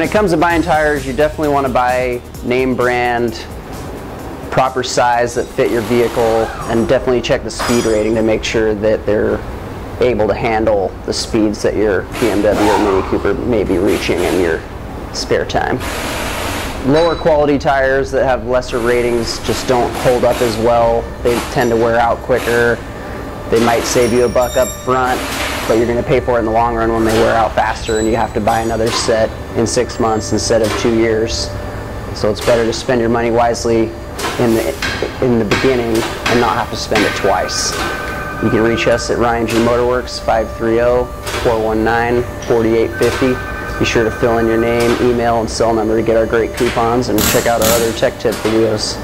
it comes to buying tires, you definitely want to buy name brand, proper size that fit your vehicle, and definitely check the speed rating to make sure that they're able to handle the speeds that your BMW or Mini Cooper may be reaching in your spare time. Lower quality tires that have lesser ratings just don't hold up as well. They tend to wear out quicker. They might save you $1 up front, but you're going to pay for it in the long run when they wear out faster and you have to buy another set in 6 months instead of 2 years. So it's better to spend your money wisely in the beginning and not have to spend it twice. You can reach us at RyanGMW Works, 530-419-4850. Be sure to fill in your name, email, and cell number to get our great coupons, and check out our other tech tip videos.